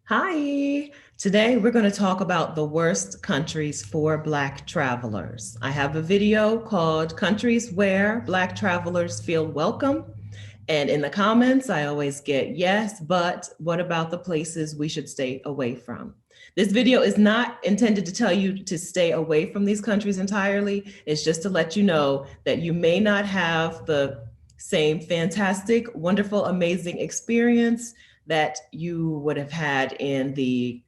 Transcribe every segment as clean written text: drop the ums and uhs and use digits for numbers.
Hi, today we're going to talk about the worst countries for Black travelers. I have a video called Countries Where Black Travelers Feel Welcome. And in the comments, I always get yes, but what about the places we should stay away from? This video is not intended to tell you to stay away from these countries entirely. It's just to let you know that you may not have the same fantastic, wonderful, amazing experience that you would have had in the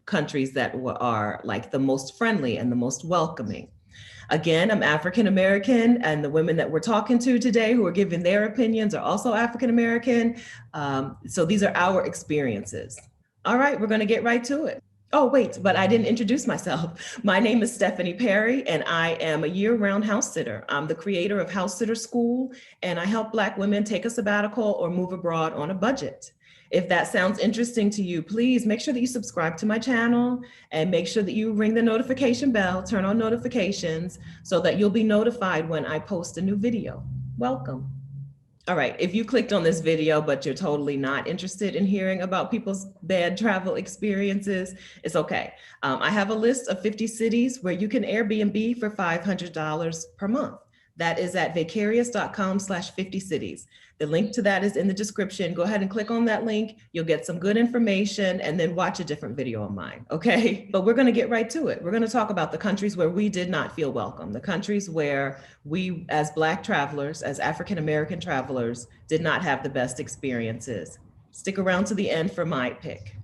countries that are like the most friendly and the most welcoming. Again, I'm African American, and the women that we're talking to today who are giving their opinions are also African American. So these are our experiences. All right, we're going to get right to it. Oh, wait, but I didn't introduce myself. My name is Stephanie Perry, and I am a year-round house sitter. I'm the creator of House Sitter School, and I help Black women take a sabbatical or move abroad on a budget. If that sounds interesting to you, please make sure that you subscribe to my channel and make sure that you ring the notification bell, turn on notifications so that you'll be notified when I post a new video. Welcome. All right, if you clicked on this video, but you're totally not interested in hearing about people's bad travel experiences, it's okay. I have a list of 50 cities where you can Airbnb for $500 per month. That is at vicarious.com/50 cities. The link to that is in the description. Go ahead and click on that link. You'll get some good information and then watch a different video of mine, okay? But we're gonna get right to it. We're gonna talk about the countries where we did not feel welcome, the countries where we, as Black travelers, as African-American travelers, did not have the best experiences. Stick around to the end for my pick.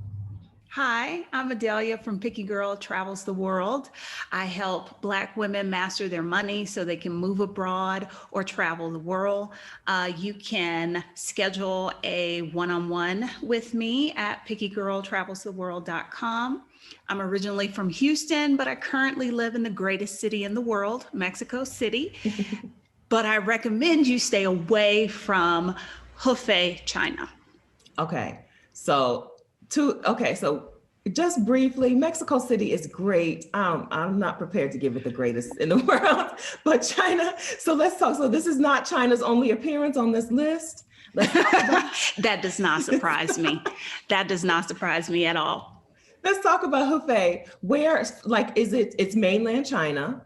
Hi, I'm Adelia from Picky Girl Travels the World. I help Black women master their money so they can move abroad or travel the world. You can schedule a one-on-one with me at PICKYGIRLTRAVELSTHEWORLD.com. I'm originally from Houston, but I currently live in the greatest city in the world, Mexico City. But I recommend you stay away from Hefei, China. Okay, so just briefly, Mexico City is great. I'm not prepared to give it the greatest in the world, but China. So let's talk. So this is not China's only appearance on this list. That does not surprise me. That does not surprise me at all. Let's talk about Hefei. Where, like, is it? It's mainland China.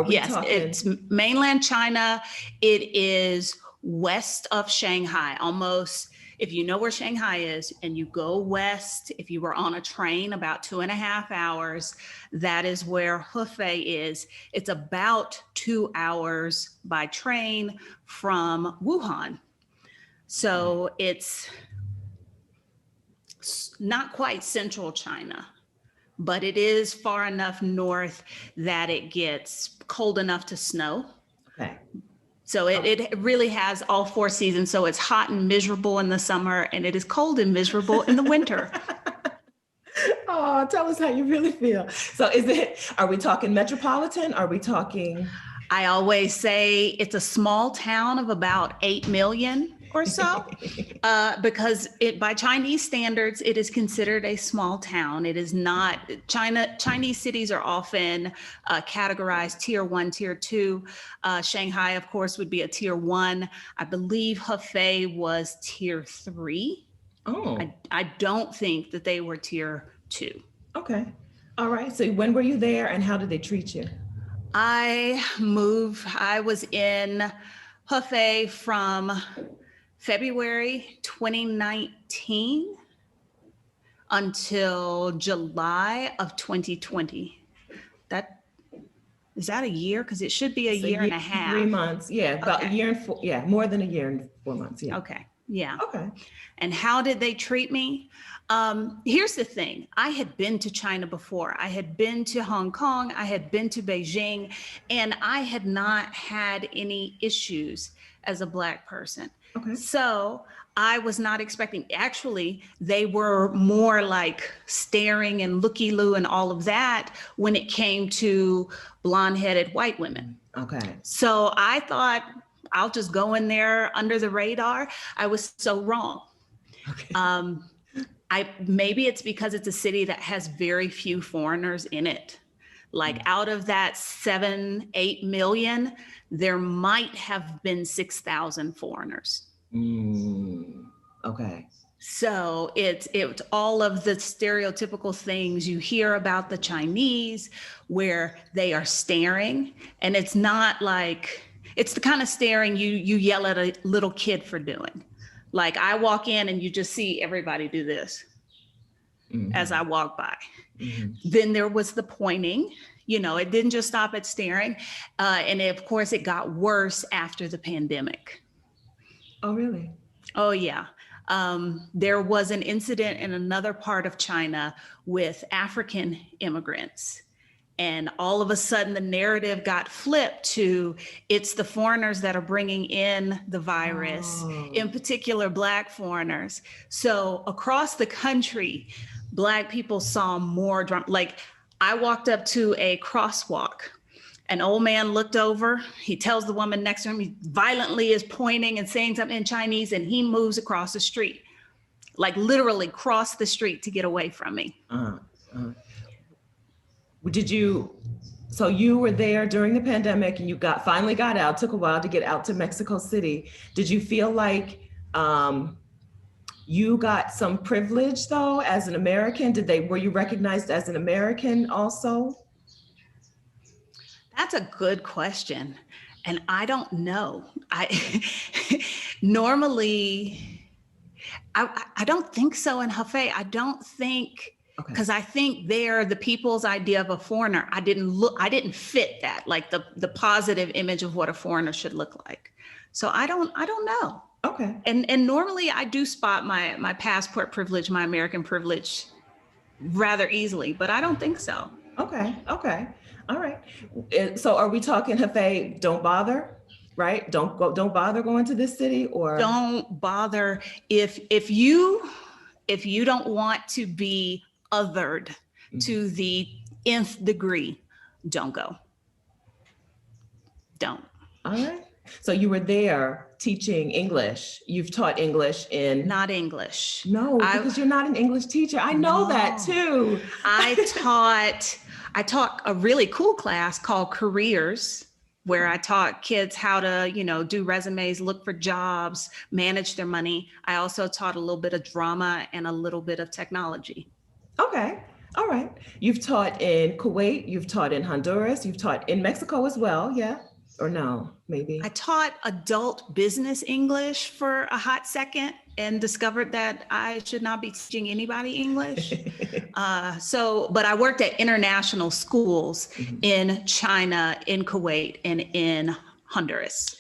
Yes, it's mainland China. It is west of Shanghai, almost. If you know where Shanghai is and you go west, if you were on a train about 2.5 hours, that is where Hefei is. It's about 2 hours by train from Wuhan. So it's not quite central China, but it is far enough north that it gets cold enough to snow. Okay. So it really has all 4 seasons. So it's hot and miserable in the summer, and it is cold and miserable in the winter. Oh, tell us how you really feel. So are we talking metropolitan? Are we talking? I always say it's a small town of about 8 million or so, because by Chinese standards, it is considered a small town. It is not. Chinese cities are often categorized tier 1, tier 2. Shanghai, of course, would be a tier 1. I believe Hefei was tier 3. Oh. I don't think that they were tier 2. Okay. All right. So when were you there and how did they treat you? I was in Hefei from February 2019 until July of 2020. Is that a year? Because it should be a year and a half. 3 months. Yeah, about a year and more than a year and 4 months. Yeah. Okay. Yeah. Okay. And how did they treat me? Here's the thing. I had been to China before. I had been to Hong Kong. I had been to Beijing, and I had not had any issues as a Black person. Okay. So I was not expecting, actually, they were more like staring and looky-loo and all of that when it came to blonde-headed white women. Okay. So I thought, I'll just go in there under the radar. I was so wrong. Okay. Maybe it's because it's a city that has very few foreigners in it. Like out of that 7-8 million, there might have been 6,000 foreigners. Okay. So it's all of the stereotypical things you hear about the Chinese, where they are staring, and it's not like, it's the kind of staring you yell at a little kid for doing. Like I walk in and you just see everybody do this as I walk by. Then there was the pointing. You know, it didn't just stop at staring. And of course, it got worse after the pandemic. Oh, really? Oh, yeah. There was an incident in another part of China with African immigrants. And all of a sudden, the narrative got flipped to it's the foreigners that are bringing in the virus, in particular, Black foreigners. So across the country, Black people saw more drama. Like I walked up to a crosswalk. An old man looked over. He tells the woman next to him, he violently is pointing and saying something in Chinese, and he moves across the street, like literally cross the street to get away from me. So you were there during the pandemic and you finally got out, took a while to get out to Mexico City. Did you feel like you got some privilege though, as an American? Were you recognized as an American also? That's a good question. And I don't know. Normally, I don't think so in Hefei. I don't think, because I think the people's idea of a foreigner, I didn't fit that, like the positive image of what a foreigner should look like. So I don't know. Okay. And normally I do spot my passport privilege, my American privilege rather easily, but I don't think so. Okay. All right. So are we talking Hefei, don't bother, right? Don't bother going to this city, or don't bother if you don't want to be othered to the nth degree, don't go. Don't. All right. So you were there teaching English. You've taught English in... Not English. No, because you're not an English teacher. I know that too. I taught a really cool class called Careers, where I taught kids how to, do resumes, look for jobs, manage their money. I also taught a little bit of drama and a little bit of technology. Okay. All right. You've taught in Kuwait, you've taught in Honduras, you've taught in Mexico as well. Yeah. Or no, maybe. I taught adult business English for a hot second and discovered that I should not be teaching anybody English. But I worked at international schools in China, in Kuwait, and in Honduras.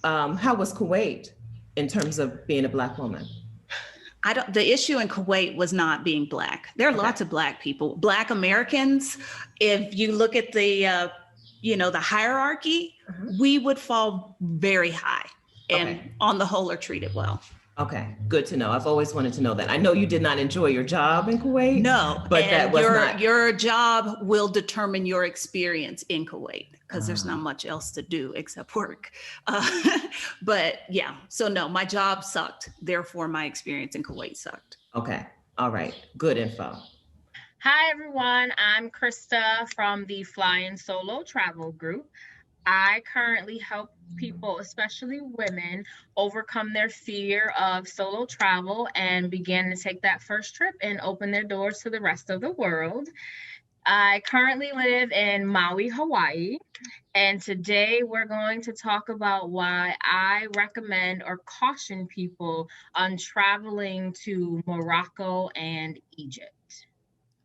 How was Kuwait in terms of being a Black woman? The issue in Kuwait was not being Black. There are lots of Black people, Black Americans. If you look at the hierarchy, we would fall very high and on the whole are treated well. Okay, good to know. I've always wanted to know that. I know you did not enjoy your job in Kuwait. No, but that was not... Your job will determine your experience in Kuwait, because there's not much else to do except work. But yeah, so no, my job sucked. Therefore, my experience in Kuwait sucked. Okay, all right, good info. Hi, everyone. I'm Krista from the Flying Solo Travel Group. I currently help people, especially women, overcome their fear of solo travel and begin to take that first trip and open their doors to the rest of the world. I currently live in Maui, Hawaii, and today we're going to talk about why I recommend or caution people on traveling to Morocco and Egypt.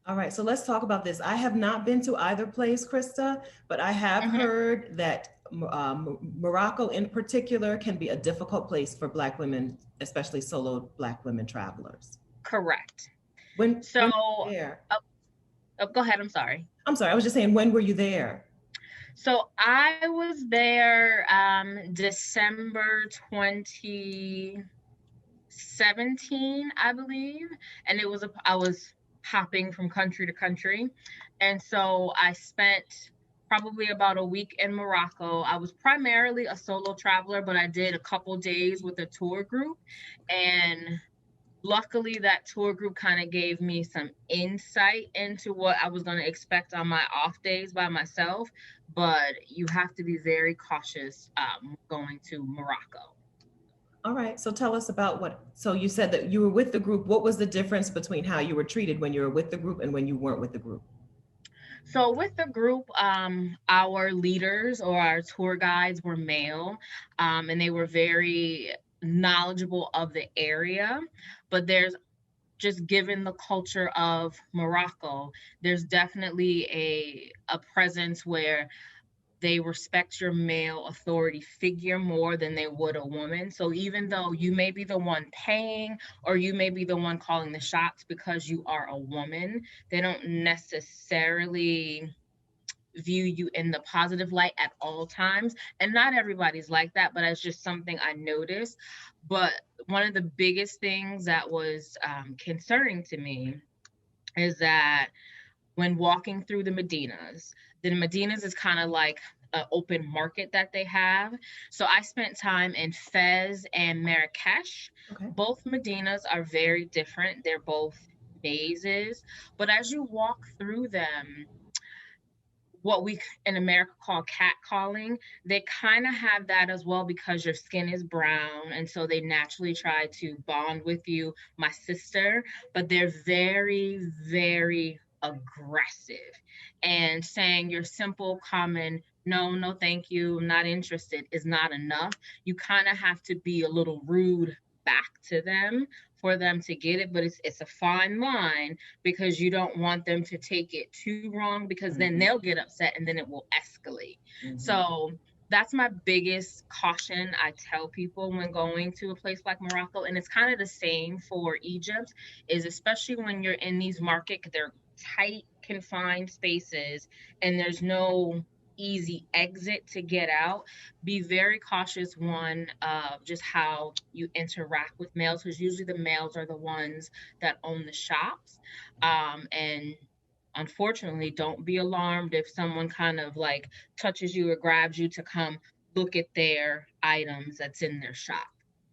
All right, so let's talk about this. I have not been to either place, Krista, but I have heard that Morocco in particular can be a difficult place for Black women, especially solo Black women travelers. Correct. When were you there? Go ahead, I'm sorry. I'm sorry, I was just saying, when were you there? So I was there December 2017, I believe, and I was hopping from country to country. And so I spent probably about a week in Morocco. I was primarily a solo traveler, but I did a couple days with a tour group. And luckily that tour group kind of gave me some insight into what I was going to expect on my off days by myself. But you have to be very cautious going to Morocco. All right. So tell us about so you said that you were with the group. What was the difference between how you were treated when you were with the group and when you weren't with the group? So with the group, our leaders or our tour guides were male, and they were very knowledgeable of the area. But there's just given the culture of Morocco, there's definitely a presence where they respect your male authority figure more than they would a woman. So even though you may be the one paying or you may be the one calling the shots because you are a woman, they don't necessarily view you in the positive light at all times. And not everybody's like that, but it's just something I noticed. But one of the biggest things that was concerning to me is that when walking through the Medinas is kind of like an open market that they have. So I spent time in Fez and Marrakech. Okay. Both Medinas are very different. They're both mazes, but as you walk through them, what we in America call catcalling, they kind of have that as well because your skin is brown. And so they naturally try to bond with you, my sister, but they're very, very aggressive and saying your simple, common, no, no, thank you, I'm not interested is not enough. You kind of have to be a little rude back to them for them to get it, but it's a fine line because you don't want them to take it too wrong because then they'll get upset and then it will escalate. So that's my biggest caution I tell people when going to a place like Morocco. And it's kind of the same for Egypt, is especially when you're in these markets, they're tight, confined spaces and there's no easy exit to get out. Be very cautious, one, of just how you interact with males, because usually the males are the ones that own the shops. And unfortunately, don't be alarmed if someone kind of like touches you or grabs you to come look at their items that's in their shop.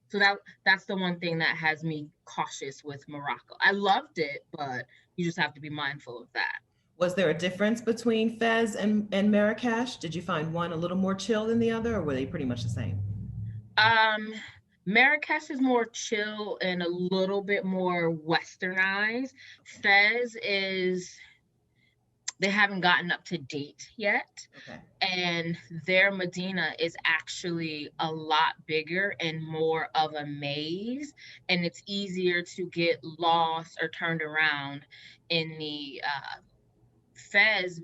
So that's the one thing that has me cautious with Morocco. I loved it, but you just have to be mindful of that. Was there a difference between Fez and Marrakech? Did you find one a little more chill than the other, or were they pretty much the same? Marrakesh is more chill and a little bit more westernized. Fez is, they haven't gotten up to date yet. Okay. And their Medina is actually a lot bigger and more of a maze. And it's easier to get lost or turned around in the Fez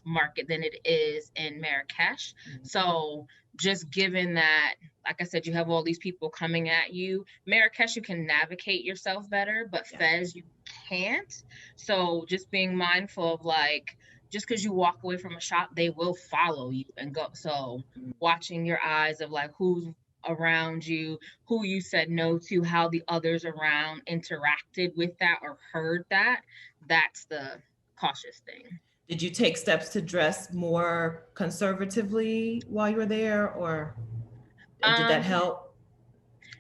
market than it is in Marrakech. So just given that, like I said, you have all these people coming at you, Marrakech, you can navigate yourself better, but Fez, you can't. So just being mindful of like, just because you walk away from a shop, they will follow you and go. So watching your eyes of like who's around you, who you said no to, how the others around interacted with that or heard that, that's the cautious thing. Did you take steps to dress more conservatively while you were there, or did that help?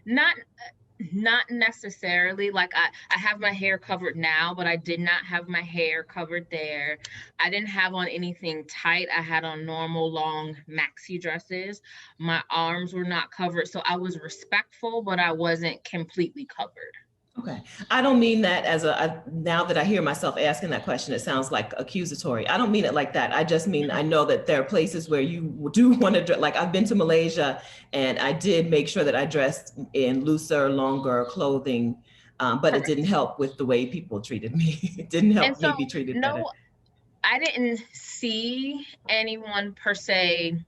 Not necessarily. Like I have my hair covered now, but I did not have my hair covered there. I didn't have on anything tight. I had on normal long maxi dresses. My arms were not covered. So I was respectful, but I wasn't completely covered. Okay. I don't mean that as now that I hear myself asking that question, it sounds like accusatory. I don't mean it like that. I just mean, I know that there are places where you do want to, like I've been to Malaysia and I did make sure that I dressed in looser, longer clothing, but it didn't help with the way people treated me. It didn't help me be treated better. I didn't see anyone per se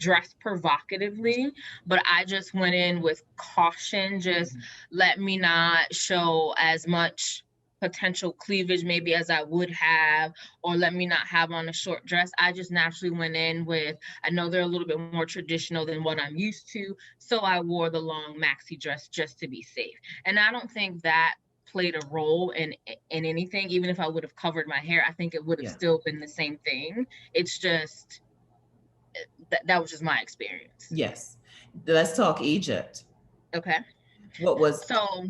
dress provocatively, but I just went in with caution. Just let me not show as much potential cleavage maybe as I would have, or let me not have on a short dress. I just naturally went in with, I know they're a little bit more traditional than what I'm used to, so I wore the long maxi dress just to be safe. And I don't think that played a role in anything. Even if I would have covered my hair, I think it would have still been the same thing. It's just that was just my experience. Yes. Let's talk Egypt. Okay. So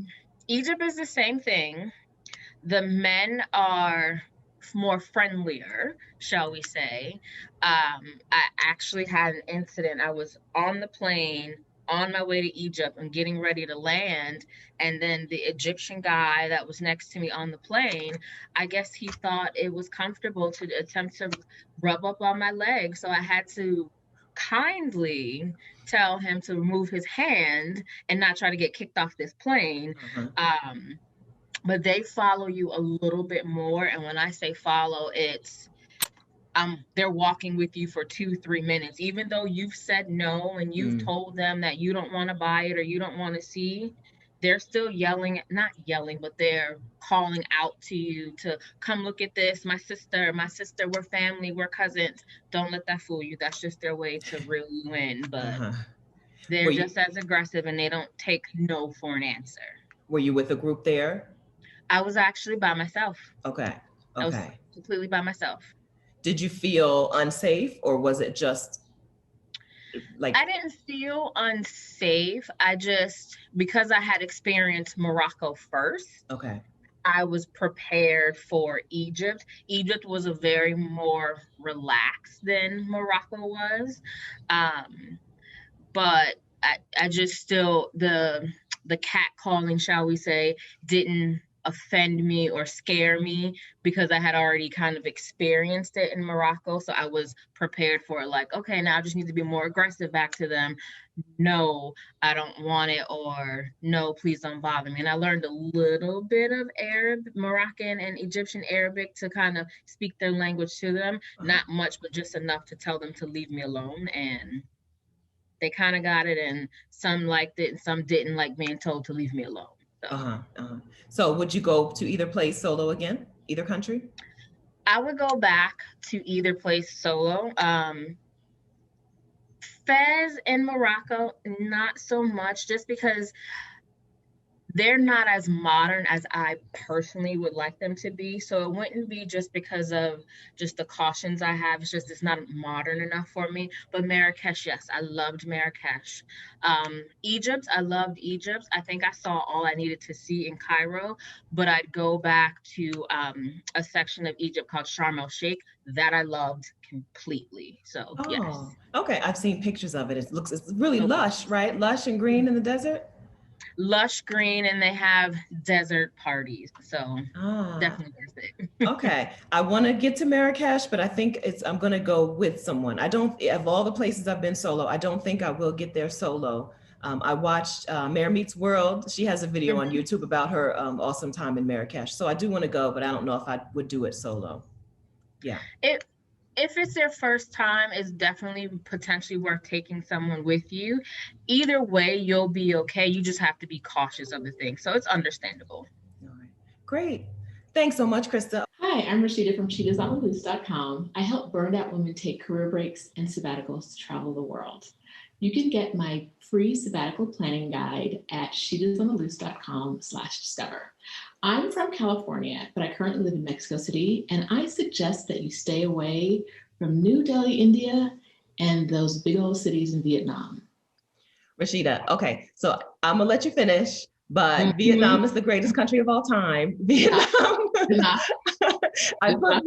Egypt is the same thing. The men are more friendlier, shall we say. I actually had an incident. I was on the plane on my way to Egypt and getting ready to land. And then the Egyptian guy that was next to me on the plane, I guess he thought it was comfortable to attempt to rub up on my leg. So I had to kindly tell him to remove his hand and not try to get kicked off this plane. But they follow you a little bit more. And when I say follow, it's they're walking with you for 2-3 minutes, even though you've said no and you've told them that you don't want to buy it or you don't want to see. They're still yelling, not yelling, but they're calling out to you to come look at this. My sister, we're family, we're cousins. Don't let that fool you. That's just their way to reel you in. But they're just as aggressive, and they don't take no for an answer. Were you with a group there? I was actually by myself. Okay. I was completely by myself. Did you feel unsafe, or was it just like... I didn't feel unsafe. I just, because I had experienced Morocco first. Okay. I was prepared for Egypt. Egypt was a very more relaxed than Morocco was. But I just still, the cat calling, shall we say, didn't offend me or scare me because I had already kind of experienced it in Morocco. So I was prepared for it. Like, okay, now I just need to be more aggressive back to them. No, I don't want it, or no, please don't bother me. And I learned a little bit of Arab, Moroccan and Egyptian Arabic to kind of speak their language to them. Not much, but just enough to tell them to leave me alone. And they kind of got it, and some liked it and some didn't like being told to leave me alone. So would you go to either place solo again, either country? I would go back to either place solo. Fez and Morocco, not so much, just because they're not as modern as I personally would like them to be. So it wouldn't be just because of just the cautions I have. It's just, it's not modern enough for me. But Marrakech, yes, I loved Marrakech. Egypt, I loved Egypt. I think I saw all I needed to see in Cairo, but I'd go back to a section of Egypt called Sharm el-Sheikh that I loved completely. So yes. Okay, I've seen pictures of it. It's really lush, right? Lush and green in the desert. Lush green, and they have desert parties, so definitely worth it. Okay, I want to get to Marrakech, but I think I'm going to go with someone. I don't, of all the places I've been solo, I don't think I will get there solo. I watched Mare Meets World. She has a video on YouTube about her awesome time in Marrakech. So I do want to go, but I don't know if I would do it solo. Yeah. If it's their first time, it's definitely potentially worth taking someone with you. Either way, you'll be okay. You just have to be cautious of the thing. So it's understandable. All right. Great. Thanks so much, Krista. Hi, I'm Rashida from cheetahsontheloose.com. I help burned out women take career breaks and sabbaticals to travel the world. You can get my free sabbatical planning guide at cheetahsontheloose.com/discover. I'm from California, but I currently live in Mexico City, and I suggest that you stay away from New Delhi, India, and those big old cities in Vietnam. Rashida, okay, so I'm gonna let you finish, but Vietnam is the greatest country of all time. Vietnam. I put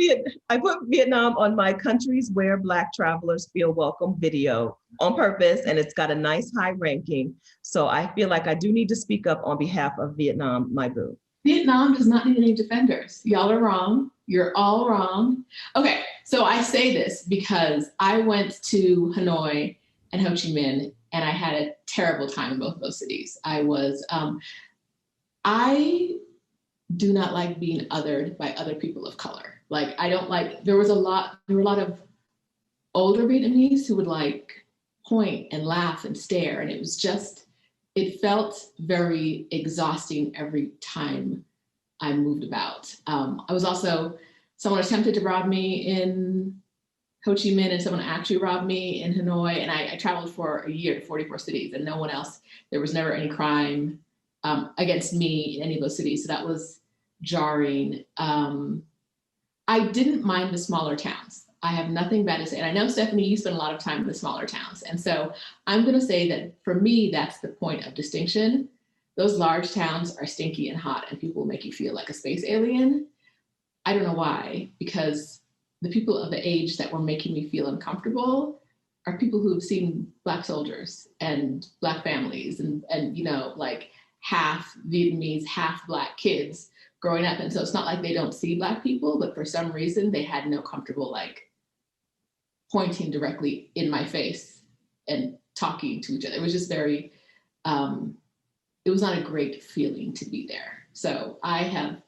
Vietnam on my countries where Black travelers feel welcome video on purpose, and it's got a nice high ranking. So I feel like I do need to speak up on behalf of Vietnam, my boo. Vietnam does not need any defenders. Y'all are wrong. You're all wrong. Okay, so I say this because I went to Hanoi and Ho Chi Minh, and I had a terrible time in both of those cities. I do not like being othered by other people of color. Like, I don't like, there were a lot of older Vietnamese who would like point and laugh and stare. And it felt very exhausting every time I moved about. I was also, someone attempted to rob me in Ho Chi Minh, and someone actually robbed me in Hanoi. And I traveled for a year to 44 cities, and no one else, there was never any crime against me in any of those cities. So that was jarring. I didn't mind the smaller towns. I have nothing bad to say. And I know, Stephanie, you spend a lot of time in the smaller towns. And so I'm going to say that for me, that's the point of distinction. Those large towns are stinky and hot, and people make you feel like a space alien. I don't know why, because the people of the age that were making me feel uncomfortable are people who have seen Black soldiers and Black families and you know, like half Vietnamese, half Black kids growing up. And so it's not like they don't see Black people, but for some reason they had no comfortable like pointing directly in my face and talking to each other. It was just very, it was not a great feeling to be there. So I have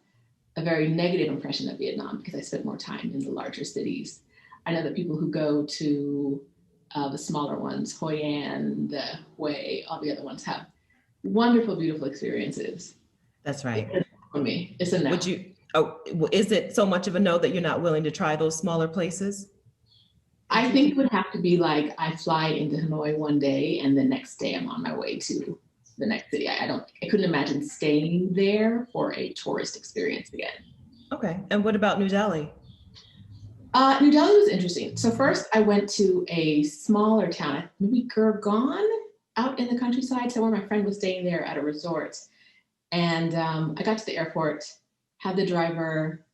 a very negative impression of Vietnam because I spent more time in the larger cities. I know that people who go to the smaller ones, Hoi An, the Hue, all the other ones have wonderful, beautiful experiences. That's right. For me, it's a no. Would you, is it so much of a no that you're not willing to try those smaller places? I think it would have to be like I fly into Hanoi one day and the next day I'm on my way to the next city. I couldn't imagine staying there for a tourist experience again. Okay, and what about New Delhi? New Delhi was interesting. So first I went to a smaller town, maybe Gurgaon, out in the countryside, somewhere my friend was staying there at a resort. And I got to the airport, had the driver,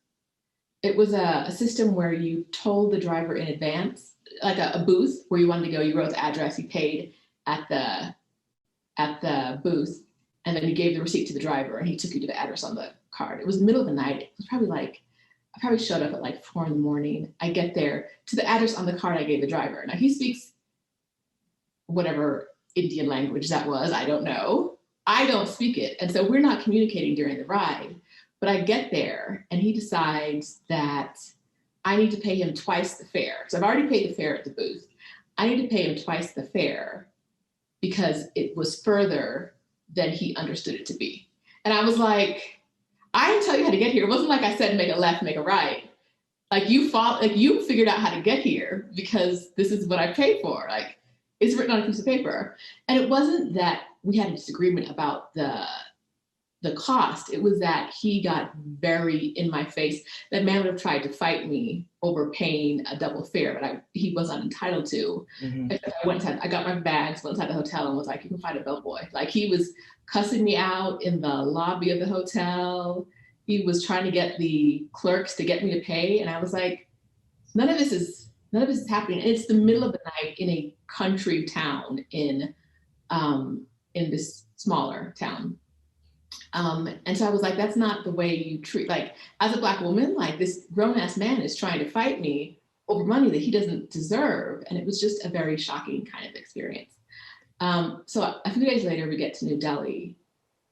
it was a system where you told the driver in advance, like a booth where you wanted to go, you wrote the address, you paid at the booth, and then you gave the receipt to the driver and he took you to the address on the card. It was the middle of the night. It was probably like, I probably showed up at like 4 a.m. I get there to the address on the card I gave the driver. Now he speaks whatever Indian language that was, I don't know. I don't speak it. And so we're not communicating during the ride, but I get there and he decides that I need to pay him twice the fare. So I've already paid the fare at the booth. I need to pay him twice the fare because it was further than he understood it to be. And I was like, I didn't tell you how to get here. It wasn't like I said, make a left, make a right. Like you figured out how to get here because this is what I paid for. Like it's written on a piece of paper. And it wasn't that we had a disagreement about the cost. It was that he got very in my face. That man would have tried to fight me over paying a double fare, but he wasn't entitled to. Mm-hmm. I got my bags, went inside the hotel and was like, you can find a bellboy. Like he was cussing me out in the lobby of the hotel. He was trying to get the clerks to get me to pay. And I was like, none of this is happening. And it's the middle of the night in a country town in this smaller town. And so I was like, that's not the way you treat, like as a Black woman, like this grown ass man is trying to fight me over money that he doesn't deserve. And it was just a very shocking kind of experience. So a few days later, we get to New Delhi.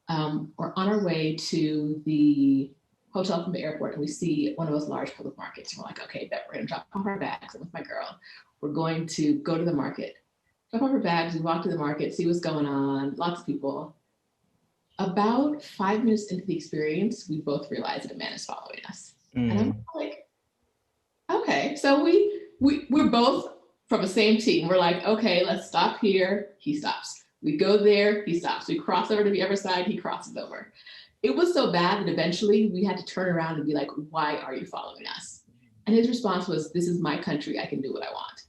We're on our way to the hotel from the airport and we see one of those large public markets. And we're like, okay, bet we're gonna drop off our bags. I'm with my girl. We're going to go to the market, drop off our bags, we walk to the market, see what's going on, lots of people. About 5 minutes into the experience, we both realize that a man is following us. And I'm like, okay. So we're both from the same team. We're like, okay, let's stop here. He stops. We go there, he stops. We cross over to the other side, he crosses over. It was so bad that eventually we had to turn around and be like, why are you following us? And his response was, this is my country, I can do what I want.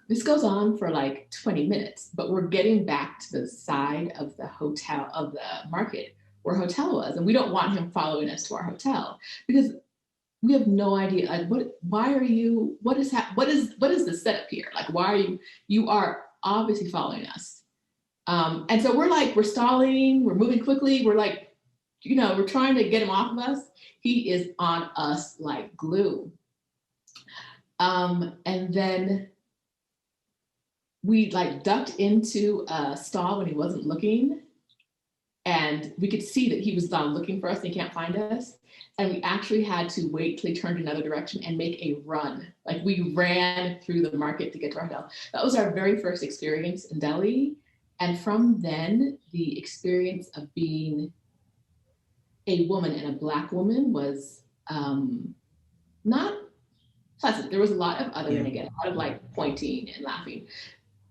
This goes on for like 20 minutes, but we're getting back to the side of the hotel, of the market where hotel was. And we don't want him following us to our hotel because we have no idea, like, what is the setup here? Like, why are you are obviously following us. And so we're stalling, we're moving quickly. We're like, we're trying to get him off of us. He is on us like glue. And then we like ducked into a stall when he wasn't looking. And we could see that he was looking for us and he can't find us. And we actually had to wait till he turned another direction and make a run. Like we ran through the market to get to our hotel. That was our very first experience in Delhi. And from then, the experience of being a woman and a Black woman was not pleasant. There was a lot of othering again, a lot of like pointing and laughing.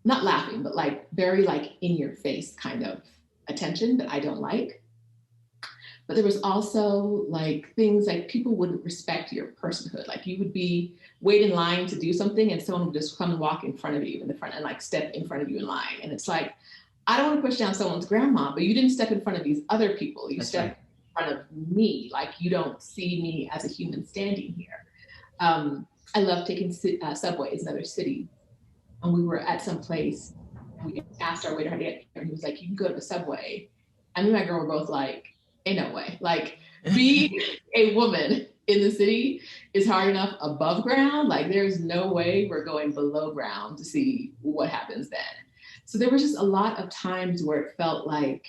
Not laughing, but like very like in your face kind of attention that I don't like. But there was also like things like people wouldn't respect your personhood. Like you would be wait in line to do something and someone would just come and walk in front of you in the front and like step in front of you in line. And it's like, I don't want to push down someone's grandma, but you didn't step in front of these other people. You stepped in front of me. Like you don't see me as a human standing here. I love taking subways in other cities. and we were at some place, and we asked our waiter how to get there, and he was like, you can go to the subway. And me and my girl were both like, ain't no way. Like, being a woman in the city is hard enough above ground. Like, there's no way we're going below ground to see what happens then. So there was just a lot of times where it felt like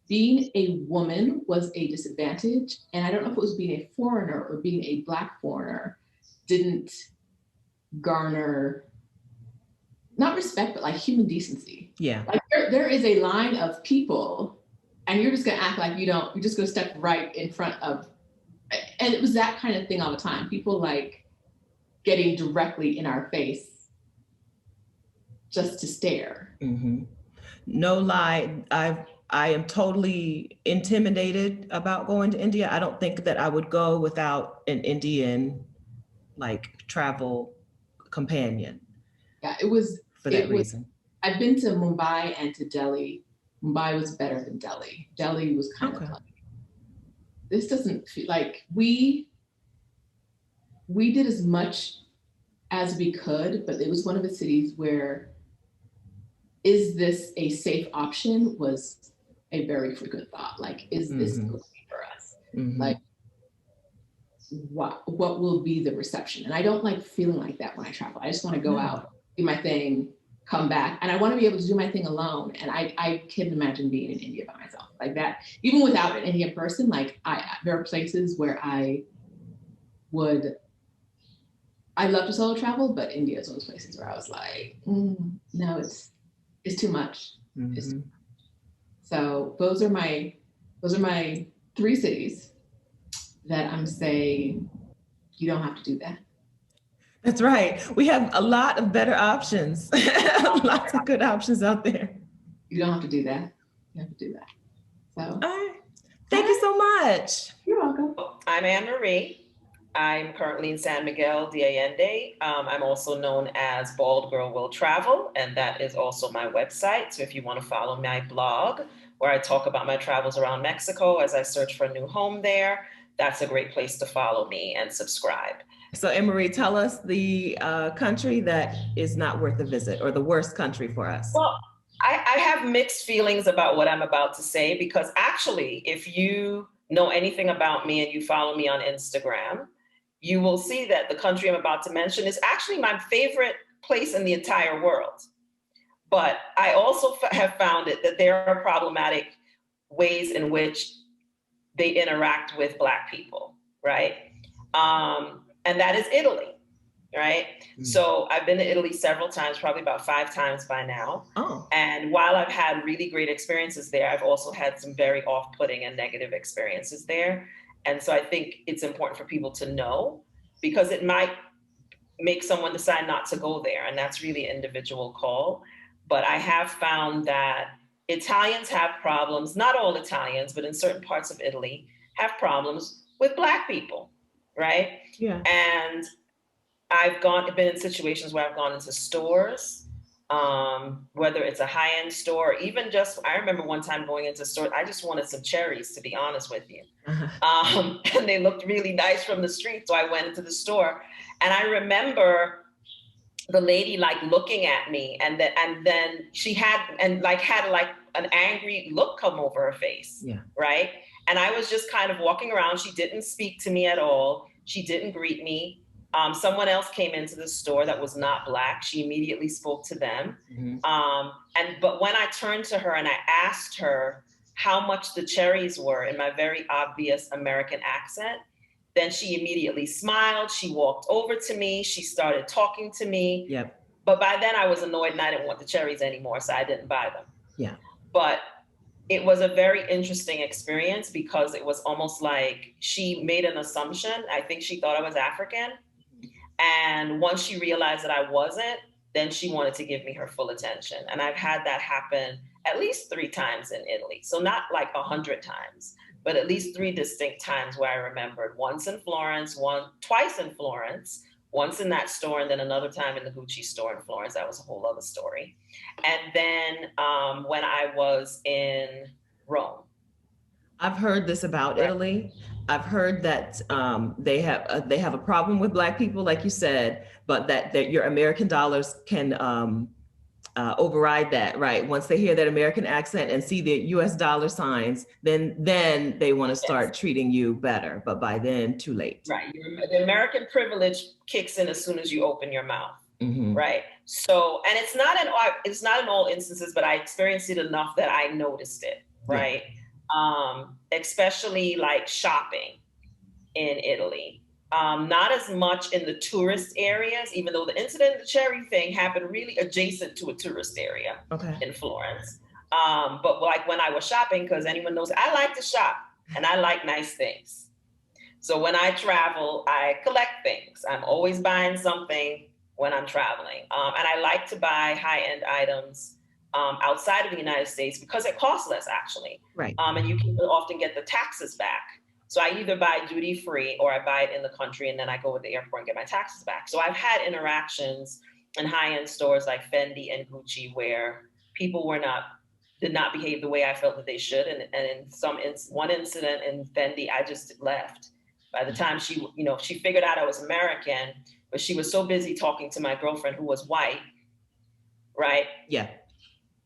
being a woman was a disadvantage. And I don't know if it was being a foreigner or being a Black foreigner didn't garner, not respect, but like human decency. Yeah. Like there is a line of people and you're just gonna act like you don't, you're just gonna step right in front of, and it was that kind of thing all the time. People like getting directly in our face just to stare. Mm-hmm. No lie, I am totally intimidated about going to India. I don't think that I would go without an Indian like travel companion. Yeah, it was for that reason. I've been to Mumbai and to Delhi. Mumbai was better than Delhi. Delhi was kind of like, this doesn't feel like we did as much as we could, but it was one of the cities where, is this a safe option, was a very frequent thought. Like, is this okay for us? Mm-hmm. Like, what will be the reception? And I don't like feeling like that when I travel. I just want to go out, do my thing, come back. And I want to be able to do my thing alone. And I can't imagine being in India by myself like that. Even without an Indian person, like there are places where I love to solo travel, but India is one of those places where I was like, no, it's too much. Mm-hmm. It's too much. So those are my 3 cities that I'm saying you don't have to do that. That's right. We have a lot of better options. Lots of good options out there. You don't have to do that. You have to do that. So, all right. Thank you so much. You're welcome. I'm Anne-Marie. I'm currently in San Miguel de Allende. I'm also known as Bald Girl Will Travel, and that is also my website. So if you want to follow my blog, where I talk about my travels around Mexico as I search for a new home there, that's a great place to follow me and subscribe. So Anne-Marie, tell us the country that is not worth a visit, or the worst country for us. Well, I have mixed feelings about what I'm about to say, because actually, if you know anything about me and you follow me on Instagram, you will see that the country I'm about to mention is actually my favorite place in the entire world. But I also have found it that there are problematic ways in which they interact with Black people, right? And that is Italy, right? So I've been to Italy several times, probably about 5 times by now. Oh. And while I've had really great experiences there, I've also had some very off-putting and negative experiences there. And so I think it's important for people to know, because it might make someone decide not to go there. And that's really an individual call. But I have found that Italians have problems, not all Italians, but in certain parts of Italy have problems with Black people, right? Yeah. And I've been in situations where I've gone into stores, whether it's a high-end store, or even just, I remember one time going into a store, I just wanted some cherries, to be honest with you. And they looked really nice from the street. So I went into the store, and I remember the lady like looking at me, and then she had an angry look come over her face. Yeah. Right. And I was just kind of walking around. She didn't speak to me at all. She didn't greet me. Someone else came into the store that was not Black. She immediately spoke to them. But when I turned to her and I asked her how much the cherries were in my very obvious American accent, then she immediately smiled. She walked over to me. She started talking to me. Yep. But by then I was annoyed and I didn't want the cherries anymore, so I didn't buy them. Yeah. But it was a very interesting experience, because it was almost like she made an assumption. I think she thought I was African. And once she realized that I wasn't, then she wanted to give me her full attention. And I've had that happen at least 3 times in Italy. So not like 100 times, but at least 3 distinct times where I remembered. Once in Florence, twice in Florence, once in that store, and then another time in the Gucci store in Florence. That was a whole other story. And then when I was in Rome. I've heard this about Italy. I've heard that they have a problem with Black people, like you said, but that your American dollars can override that, right? Once they hear that American accent and see the US dollar signs, then they want to start treating you better. But by then, too late. Right. The American privilege kicks in as soon as you open your mouth. Mm-hmm. Right. So, and it's not in all instances, but I experienced it enough that I noticed it. Right. Yeah. Especially like shopping in Italy. Not as much in the tourist areas, even though the incident, the cherry thing happened really adjacent to a tourist area in Florence. But like when I was shopping, because anyone knows, I like to shop and I like nice things. So when I travel, I collect things. I'm always buying something when I'm traveling. And I like to buy high-end items outside of the United States because it costs less, actually. Right. And you can often get the taxes back. So I either buy duty free or I buy it in the country and then I go to the airport and get my taxes back. So I've had interactions in high-end stores like Fendi and Gucci where people did not behave the way I felt that they should. And in one incident in Fendi, I just left. By the time she figured out I was American, but she was so busy talking to my girlfriend who was white, right? Yeah.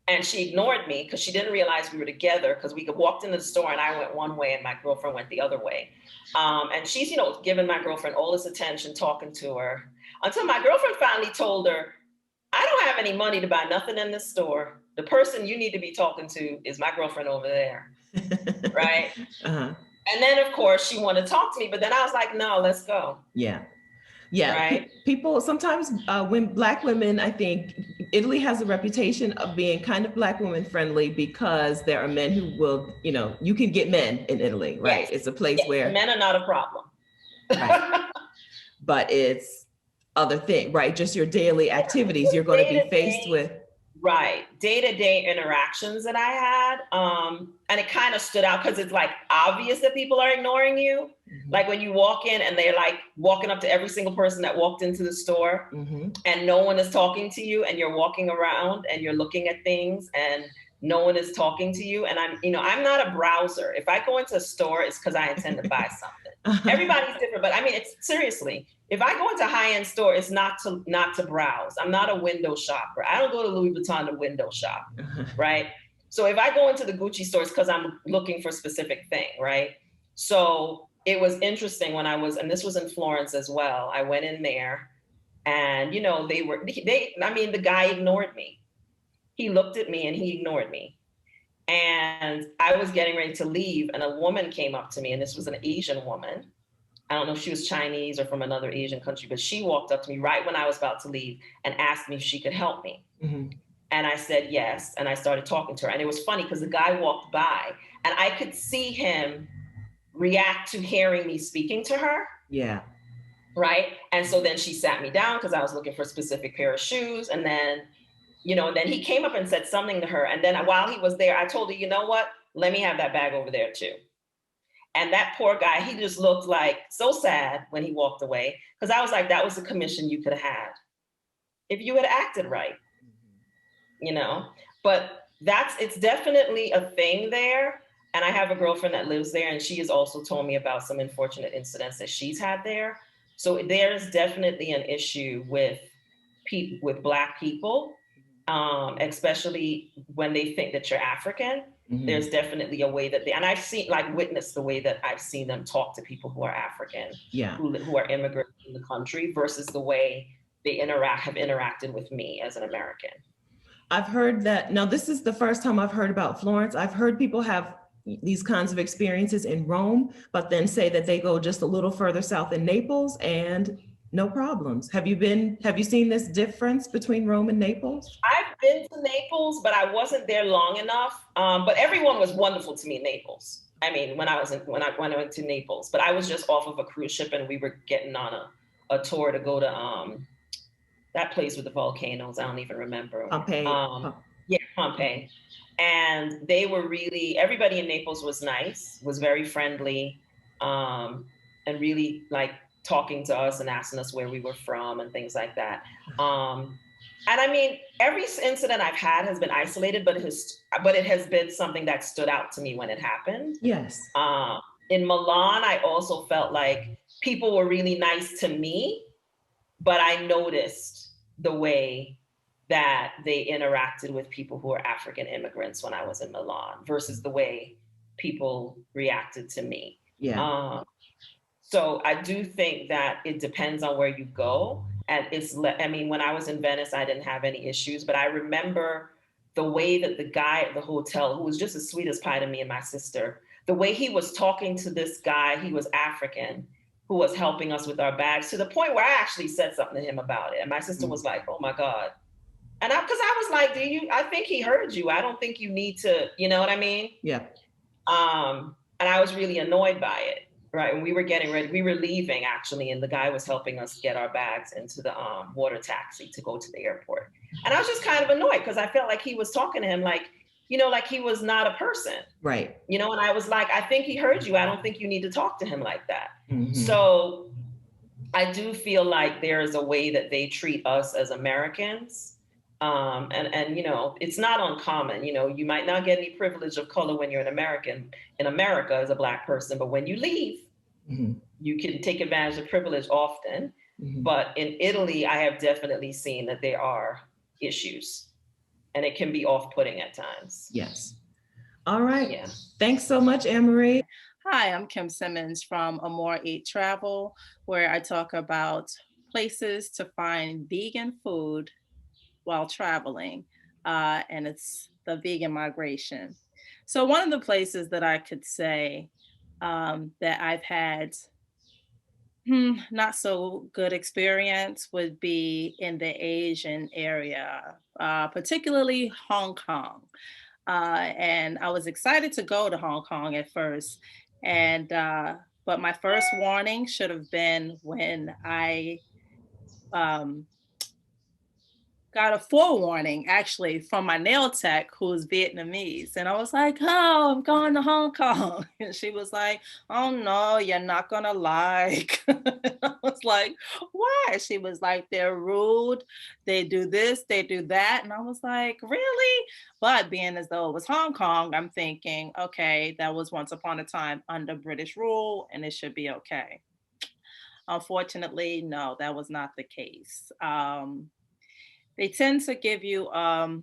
And she ignored me because she didn't realize we were together because we walked into the store and I went one way and my girlfriend went the other way. And she's, giving my girlfriend all this attention, talking to her until my girlfriend finally told her, I don't have any money to buy nothing in this store. The person you need to be talking to is my girlfriend over there. Right. Uh-huh. And then, of course, she wanted to talk to me, but then I was like, no, let's go. Yeah. Yeah. Right. People sometimes when Black women, I think Italy has a reputation of being kind of Black woman friendly because there are men who will, you can get men in Italy, right? Yes. It's a place where men are not a problem. Right. But it's other things, right? Just your daily activities you're going to be faced with. Right. Day-to-day interactions that I had. And it kind of stood out because it's like obvious that people are ignoring you. Mm-hmm. Like when you walk in and they're like walking up to every single person that walked into the store mm-hmm. and no one is talking to you and you're walking around and you're looking at things and no one is talking to you. And I'm not a browser. If I go into a store, it's because I intend to buy something. Everybody's different, but I mean, it's seriously, if I go into a high-end store, it's not to browse. I'm not a window shopper. I don't go to Louis Vuitton to window shop, right? So if I go into the Gucci stores, because I'm looking for a specific thing, right? So it was interesting when and this was in Florence as well. I went in there and, the guy ignored me. He looked at me and he ignored me. And I was getting ready to leave and a woman came up to me, and this was an Asian woman. I don't know if she was Chinese or from another Asian country, but she walked up to me right when I was about to leave and asked me if she could help me. Mm-hmm. And I said yes. And I started talking to her. And it was funny because the guy walked by and I could see him react to hearing me speaking to her. Yeah. Right. And so then she sat me down because I was looking for a specific pair of shoes. And then, then he came up and said something to her. And then while he was there, I told her, you know what? Let me have that bag over there too. And that poor guy, he just looked like so sad when he walked away. Because I was like, that was the commission you could have had if you had acted right. But it's definitely a thing there. And I have a girlfriend that lives there and she has also told me about some unfortunate incidents that she's had there. So there's definitely an issue with Black people, especially when they think that you're African. Mm-hmm. There's definitely a way that and I've witnessed the way that I've seen them talk to people who are African, who are immigrants in the country versus the way they have interacted with me as an American. I've heard that. Now, this is the first time I've heard about Florence. I've heard people have these kinds of experiences in Rome, but then say that they go just a little further south in Naples and no problems. Have you seen this difference between Rome and Naples? I've been to Naples, but I wasn't there long enough. But everyone was wonderful to me in Naples. I mean, when I went to Naples, but I was just off of a cruise ship and we were getting on a tour to go to that place with the volcanoes. I don't even remember. Pompeii. Pompeii. And everybody in Naples was nice, was very friendly, and really like talking to us and asking us where we were from and things like that. And I mean, every incident I've had has been isolated, but it has been something that stood out to me when it happened. Yes. in Milan, I also felt like people were really nice to me, but I noticed the way that they interacted with people who were African immigrants when I was in Milan versus the way people reacted to me. Yeah. So I do think that it depends on where you go. And I mean, when I was in Venice, I didn't have any issues, but I remember the way that the guy at the hotel, who was just as sweet as pie to me and my sister, the way he was talking to this guy, he was African, who was helping us with our bags, to the point where I actually said something to him about it. And my sister was like, oh my God. And because I was like, I think he heard you. I don't think you need to, you know what I mean? Yeah. And I was really annoyed by it, right? And we were getting ready, we were leaving actually, and the guy was helping us get our bags into the water taxi to go to the airport. And I was just kind of annoyed because I felt like he was talking to him like, you know, like he was not a person. Right. You know, and I was like, I think he heard you. I don't think you need to talk to him like that. Mm-hmm. So I do feel like there is a way that they treat us as Americans. And you know, it's not uncommon. You know, you might not get any privilege of color when you're an American in America as a Black person, but when you leave, mm-hmm. you can take advantage of privilege often. Mm-hmm. But in Italy, I have definitely seen that there are issues, and it can be off-putting at times. Yes. All right. Yeah. Thanks so much, Anne-Marie. Hi, I'm Kim Simmons from AMOR Eat Travel, where I talk about places to find vegan food while traveling, and it's the vegan migration. So one of the places that I could say that I've had not so good experience would be in the Asian area, particularly Hong Kong. And I was excited to go to Hong Kong at first, and but my first warning should have been when I got a forewarning actually from my nail tech, who's Vietnamese. And I was like, oh, I'm going to Hong Kong. And she was like, oh no, you're not gonna like. I was like, why? She was like, they're rude. They do this, they do that. And I was like, really? But being as though it was Hong Kong, I'm thinking, okay, that was once upon a time under British rule and it should be okay. Unfortunately, no, that was not the case. They tend to give you a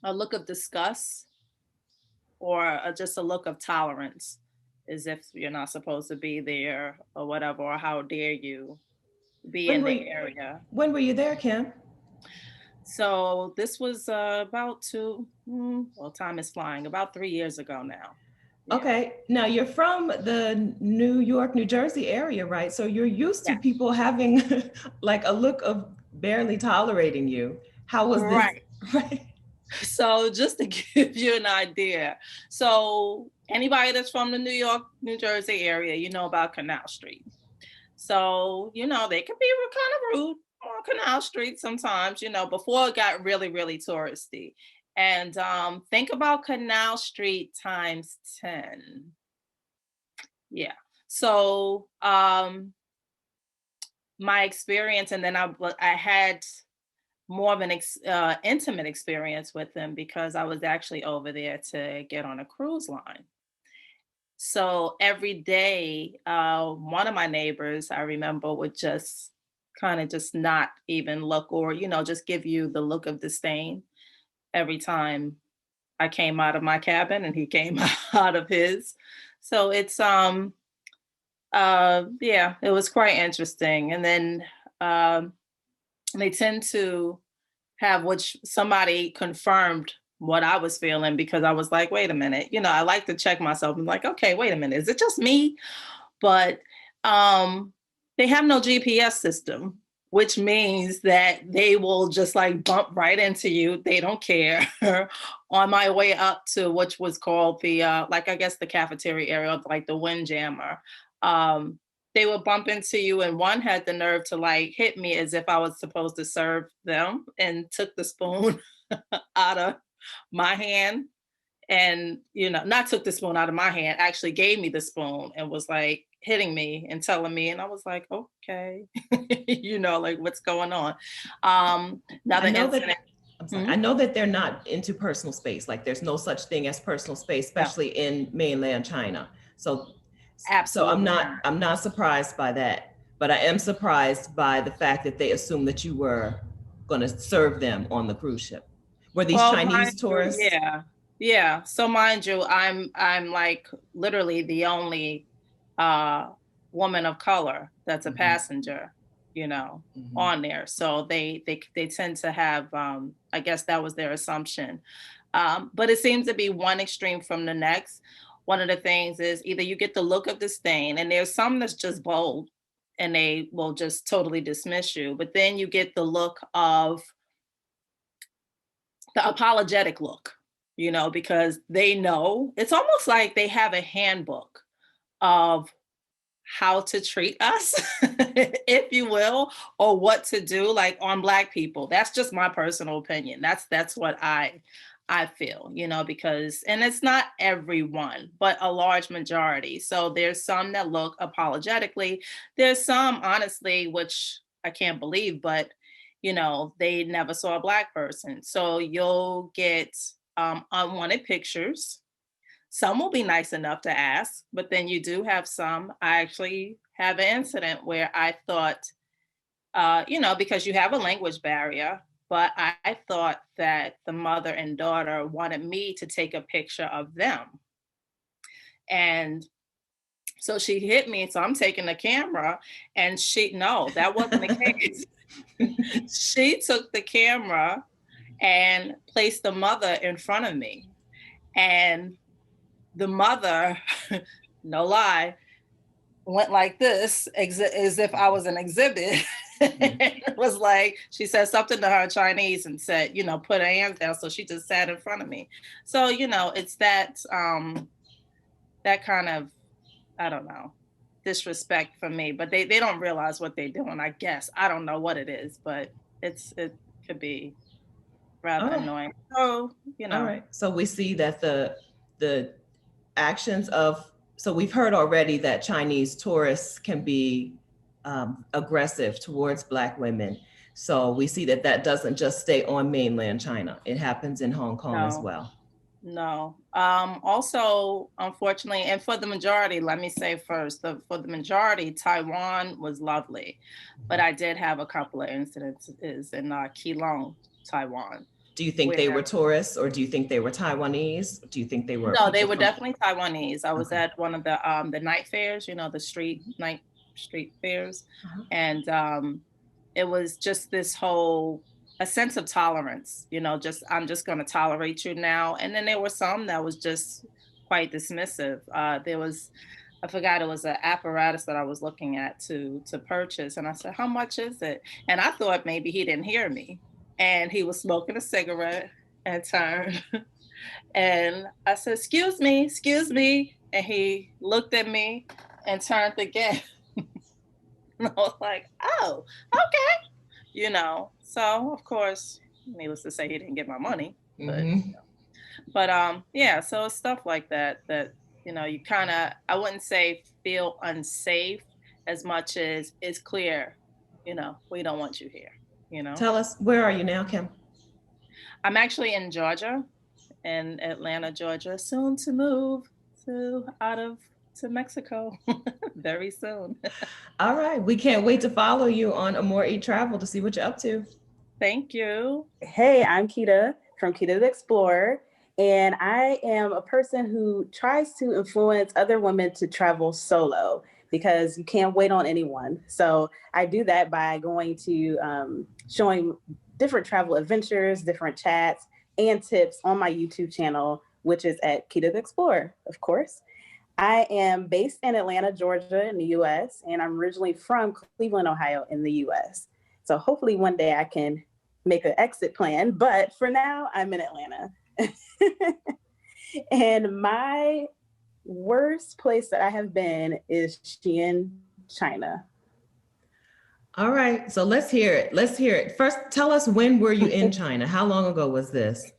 look of disgust or just a look of tolerance, as if you're not supposed to be there or whatever, or how dare you be in the area. When were you there, Kim? So this was about time is flying, about 3 years ago now. Yeah. Okay, now you're from the New York, New Jersey area, right? So you're used to people having like a look of barely tolerating you. How was this? Right. So just to give you an idea, so anybody that's from the New York, New Jersey area, you know about Canal Street. So, you know, they can be kind of rude on Canal Street sometimes, you know, before it got really, really touristy. And think about Canal Street times 10. Yeah. So my experience, and then I had more of an intimate experience with them because I was actually over there to get on a cruise line. So every day, one of my neighbors, I remember, would just kind of just not even look, or, you know, just give you the look of disdain every time I came out of my cabin and he came out of his. So it's, yeah, it was quite interesting. And then they tend to have, which somebody confirmed what I was feeling, because I was like, wait a minute, you know, I like to check myself. I'm like, okay, wait a minute, is it just me? But they have no GPS system, which means that they will just like bump right into you. They don't care. On my way up to, which was called the, like, I guess the cafeteria area, like the Windjammer, they would bump into you, and one had the nerve to like hit me as if I was supposed to serve them, and took the spoon out of my hand, and, you know, not took the spoon out of my hand, actually gave me the spoon and was like hitting me and telling me, and I was like, okay, you know, like, what's going on? Another incident. I know that they're not into personal space. Like, there's no such thing as personal space, especially in mainland China. So Absolutely. So I'm not surprised by that, but I am surprised by the fact that they assumed that you were going to serve them on the cruise ship. Were these Chinese tourists? Yeah. Yeah. So mind you, I'm like literally the only woman of color that's a passenger, on there. So they tend to have I guess that was their assumption. But it seems to be one extreme from the next. One of the things is either you get the look of disdain, and there's some that's just bold and they will just totally dismiss you. But then you get the look of the apologetic look, because they know it's almost like they have a handbook of how to treat us, if you will, or what to do, like on Black people. That's just my personal opinion. That's what I feel, because, and it's not everyone, but a large majority. So there's some that look apologetically. There's some, honestly, which I can't believe, but they never saw a Black person. So you'll get unwanted pictures. Some will be nice enough to ask, but then you do have some. I actually have an incident where I thought, because you have a language barrier, but I thought that the mother and daughter wanted me to take a picture of them. And so she hit me, so I'm taking the camera, and no, that wasn't the case. She took the camera and placed the mother in front of me. And the mother, no lie, went like this, as if I was an exhibit. It was like, she said something to her in Chinese and said, put her hands down. So she just sat in front of me. So, it's that, that kind of, I don't know, disrespect for me, but they don't realize what they're doing, I guess. I don't know what it is, but it could be rather annoying. So, All right. So we see that the actions of, so we've heard already that Chinese tourists can be aggressive towards Black women. So we see that doesn't just stay on mainland China. It happens in Hong Kong as well. No. Also, unfortunately, and for the majority, let me say first, for the majority, Taiwan was lovely, but I did have a couple of incidences in Keelung, Taiwan. Do you think they were tourists, or do you think they were Taiwanese? Do you think they were? No, they were definitely Taiwanese. I was at one of the night fairs, the night street fairs, and it was just this whole a sense of tolerance, I'm just going to tolerate you now. And then there were some that was just quite dismissive. There was, I forgot, it was an apparatus that I was looking at to purchase. And I said, how much is it? And I thought maybe he didn't hear me. And he was smoking a cigarette and turned. And I said, excuse me. And he looked at me and turned again. And I was like, oh, okay. So of course, needless to say, he didn't get my money, but yeah, so it's stuff like that, you kind of, I wouldn't say feel unsafe as much as it's clear, we don't want you here, Tell us, where are you now, Kim? I'm actually in Georgia, in Atlanta, Georgia, soon to move to Mexico very soon. All right. We can't wait to follow you on AMOR Eat Travel to see what you're up to. Thank you. Hey, I'm Kita from Kita the Explorer, and I am a person who tries to influence other women to travel solo because you can't wait on anyone. So I do that by going to showing different travel adventures, different chats, and tips on my YouTube channel, which is at Kita the Explorer, of course. I am based in Atlanta, Georgia, in the US, and I'm originally from Cleveland, Ohio, in the US. So hopefully one day I can make an exit plan, but for now I'm in Atlanta. And my worst place that I have been is Xi'an, China. All right, so let's hear it. First, tell us, when were you in China? How long ago was this?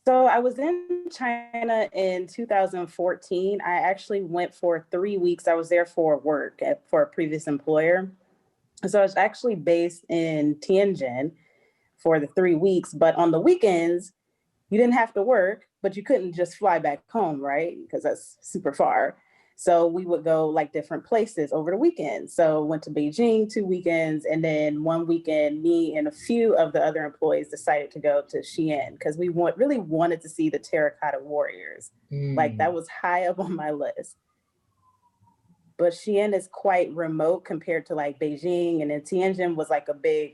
So I was in China in 2014. I actually went for 3 weeks. I was there for work for a previous employer. So I was actually based in Tianjin for the 3 weeks, but on the weekends, you didn't have to work, but you couldn't just fly back home, right? Because that's super far. So we would go like different places over the weekend. So went to Beijing 2 weekends, and then one weekend, me and a few of the other employees decided to go to Xi'an because we really wanted to see the terracotta warriors. Like that was high up on my list. But Xi'an is quite remote compared to like Beijing, and then Tianjin was like a big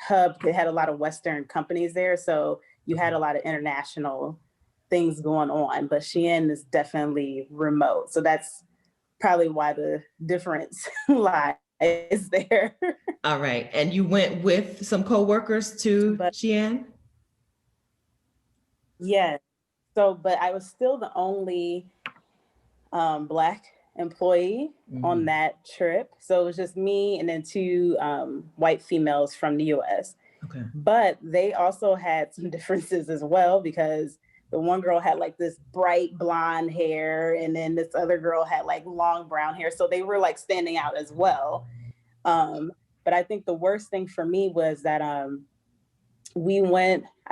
hub. It had a lot of Western companies there, so you had a lot of international things going on, but Xi'an is definitely remote. So that's probably why the difference lies there. All right. And you went with some coworkers to Xi'an? Yeah. So, but I was still the only Black employee on that trip. So it was just me and then 2 white females from the US. Okay. But they also had some differences as well, because the one girl had like this bright blonde hair, and then this other girl had like long brown hair. So they were like standing out as well. But I think the worst thing for me was that I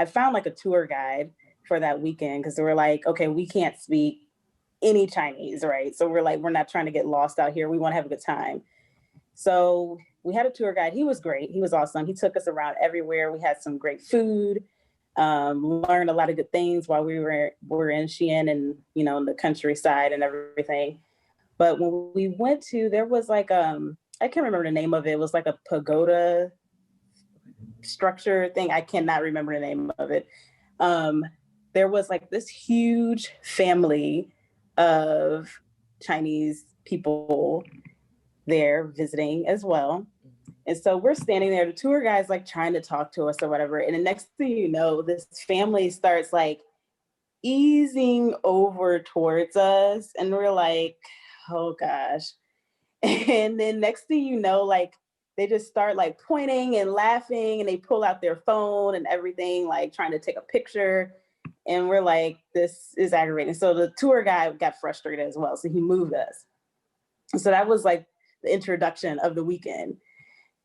found like a tour guide for that weekend, because they were like, okay, we can't speak any Chinese, right? So we're like, we're not trying to get lost out here. We want to have a good time. So we had a tour guide. He was great. He was awesome. He took us around everywhere. We had some great food. Learned a lot of good things while we were in Xi'an and, you know, in the countryside and everything. But when we went to, there was like, I can't remember the name of it. It was like a pagoda structure thing. I cannot remember the name of it. There was like this huge family of Chinese people there visiting as well. And so we're standing there, the tour guide's like trying to talk to us or whatever. And the next thing you know, this family starts like easing over towards us. And we're like, oh gosh. And then next thing you know, like they just start like pointing and laughing, and they pull out their phone and everything, like trying to take a picture. And we're like, this is aggravating. So the tour guide got frustrated as well. So he moved us. So that was like the introduction of the weekend.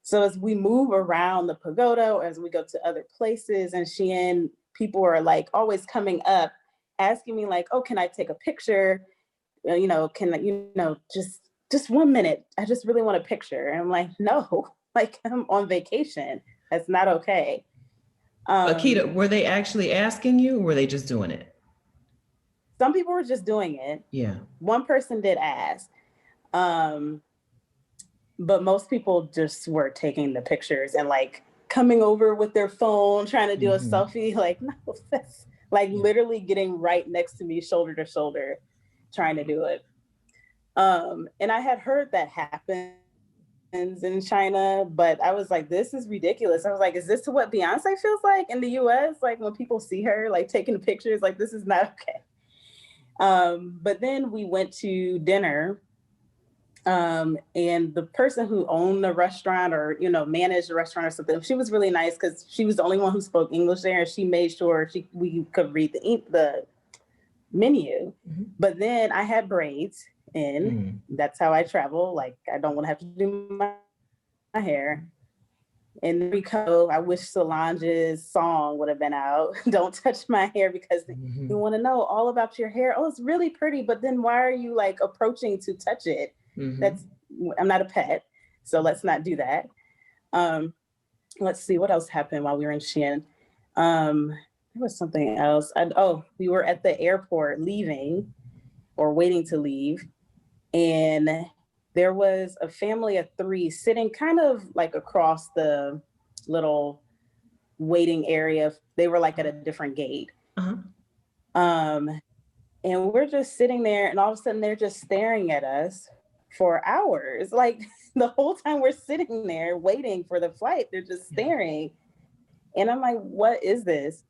So as we move around the pagoda, or as we go to other places in Xi'an, people are like always coming up, asking me like, oh, can I take a picture? You know, just 1 minute. I just really want a picture. And I'm like, no, like I'm on vacation. That's not okay. Akita, were they actually asking you, or were they just doing it? Some people were just doing it. Yeah. One person did ask. But most people just were taking the pictures and like coming over with their phone, trying to do a selfie. Like, no, that's like literally getting right next to me, shoulder to shoulder, trying to do it. And I had heard that happens in China, but I was like, this is ridiculous. I was like, is this what Beyonce feels like in the US? Like when people see her like taking pictures, like this is not okay. But then we went to dinner. And the person who owned the restaurant, or, you know, managed the restaurant or something, she was really nice because she was the only one who spoke English there, and she made sure we could read the menu. But then I had braids in. That's how I travel. Like, I don't want to have to do my hair. And Rico, I wish Solange's song would have been out. Don't touch my hair, because you want to know all about your hair. Oh, it's really pretty, but then why are you like approaching to touch it? I'm not a pet, so let's not do that. Let's see what else happened while we were in Xi'an. There was something else. We were at the airport leaving, or waiting to leave, and there was a family of 3 sitting kind of like across the little waiting area. They were like at a different gate. And we're just sitting there, and all of a sudden they're just staring at us for hours. Like the whole time we're sitting there waiting for the flight, they're just staring. And I'm like, what is this?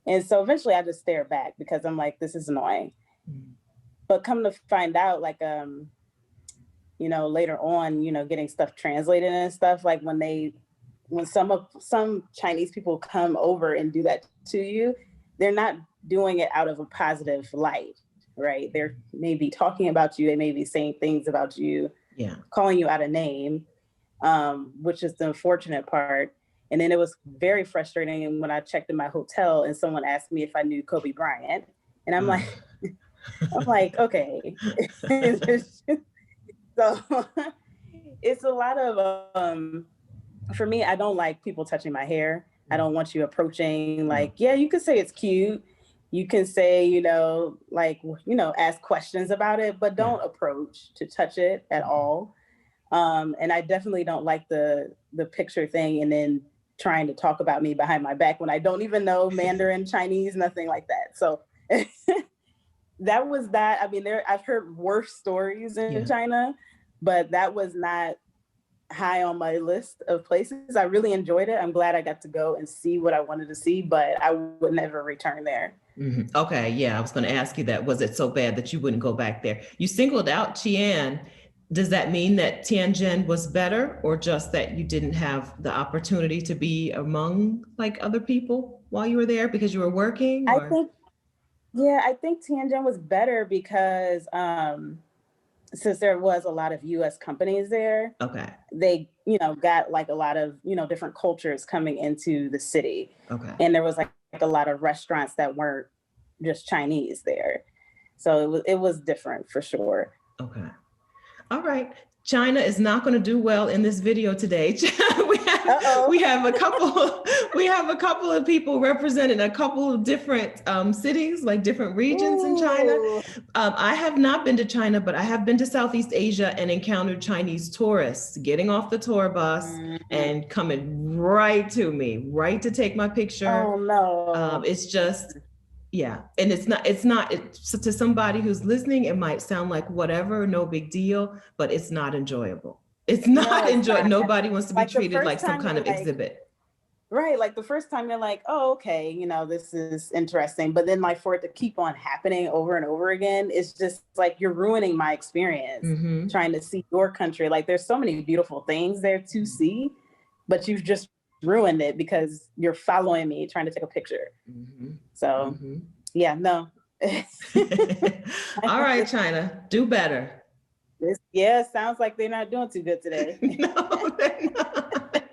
And so eventually I just stare back, because I'm like, this is annoying. But come to find out, like, you know, later on, you know, getting stuff translated and stuff, like when some Chinese people come over and do that to you, they're not doing it out of a positive light, right? They're maybe talking about you, they may be saying things about you, calling you out a name, which is the unfortunate part. And then it was very frustrating when I checked in my hotel and someone asked me if I knew Kobe Bryant. And I'm like, I'm like, okay. So it's a lot of, for me, I don't like people touching my hair. I don't want you approaching, like, yeah, you can say it's cute. You can say, ask questions about it, but don't approach to touch it at all. And I definitely don't like the picture thing and then trying to talk about me behind my back when I don't even know Mandarin, Chinese, nothing like that. So that was that. I mean, I've heard worse stories in China, but that was not high on my list of places. I really enjoyed it. I'm glad I got to go and see what I wanted to see, but I would never return there. Mm-hmm. Okay, yeah, I was going to ask you that. Was it so bad that you wouldn't go back there? You singled out Xi'an. Does that mean that Tianjin was better, or just that you didn't have the opportunity to be among like other people while you were there because you were working? Or? I think Tianjin was better because since there was a lot of US companies there, they, got like a lot of, different cultures coming into the city. Okay. And there was like a lot of restaurants that weren't just Chinese there. So it was different for sure. Okay. All right. China is not going to do well in this video today. we have a couple of people representing a couple of different cities, like different regions in China. I have not been to China, but I have been to Southeast Asia and encountered Chinese tourists getting off the tour bus and coming right to me, right to take my picture. Oh no. It's just, yeah. And it's not, to somebody who's listening, it might sound like whatever, no big deal, but it's not enjoyable. It's not enjoyable. Nobody wants to be treated like some kind of exhibit. Right. Like the first time you're like, oh, okay, this is interesting. But then like for it to keep on happening over and over again, it's just like you're ruining my experience trying to see your country. Like there's so many beautiful things there to see, but you've just ruined it because you're following me trying to take a picture. So yeah, no. All right, China, do better. Sounds like they're not doing too good today. No, they're not.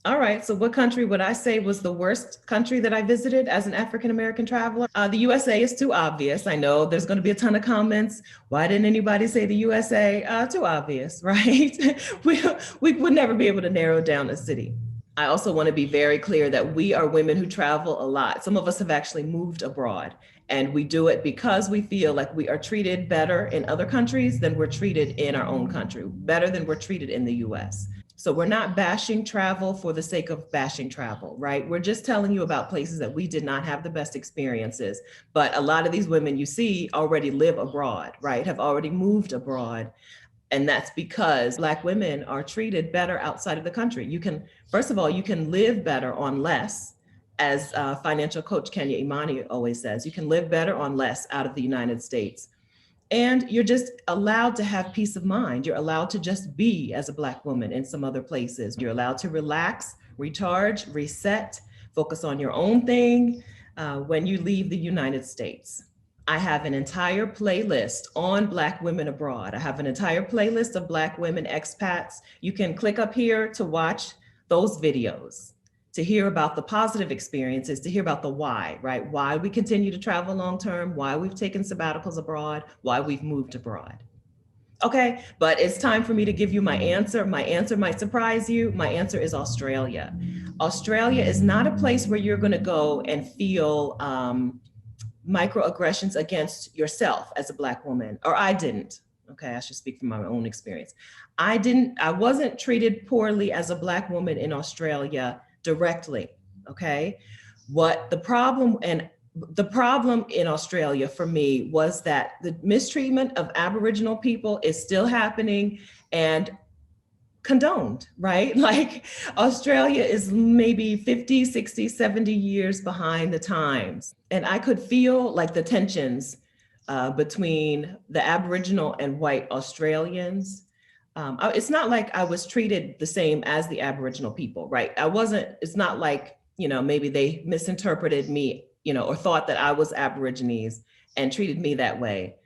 All right, so what country would I say was the worst country that I visited as an African-American traveler? The USA is too obvious. I know there's going to be a ton of comments. Why didn't anybody say the USA? Too obvious, right? We would never be able to narrow down a city. I also want to be very clear that we are women who travel a lot. Some of us have actually moved abroad, and we do it because we feel like we are treated better in other countries than we're treated in our own country, better than we're treated in the US. So we're not bashing travel for the sake of bashing travel, right? We're just telling you about places that we did not have the best experiences. But a lot of these women you see already live abroad, right? Have already moved abroad. And that's because Black women are treated better outside of the country. First of all, you can live better on less, as financial coach Kenya Imani always says, you can live better on less out of the United States. And you're just allowed to have peace of mind. You're allowed to just be as a Black woman in some other places. You're allowed to relax, recharge, reset, focus on your own thing when you leave the United States. I have an entire playlist on Black women abroad. I have an entire playlist of Black women expats. You can click up here to watch those videos, to hear about the positive experiences, to hear about the why, right? Why we continue to travel long-term, why we've taken sabbaticals abroad, why we've moved abroad. Okay, but it's time for me to give you my answer. My answer might surprise you. My answer is Australia. Australia is not a place where you're gonna go and feel microaggressions against yourself as a Black woman, or I didn't. Okay, I should speak from my own experience. I wasn't treated poorly as a Black woman in Australia directly, okay? The problem in Australia for me was that the mistreatment of Aboriginal people is still happening and condoned, right? Like Australia is maybe 50, 60, 70 years behind the times. And I could feel like the tensions between the Aboriginal and white Australians. It's not like I was treated the same as the Aboriginal people, right? It's not like, maybe they misinterpreted me, or thought that I was Aborigines and treated me that way.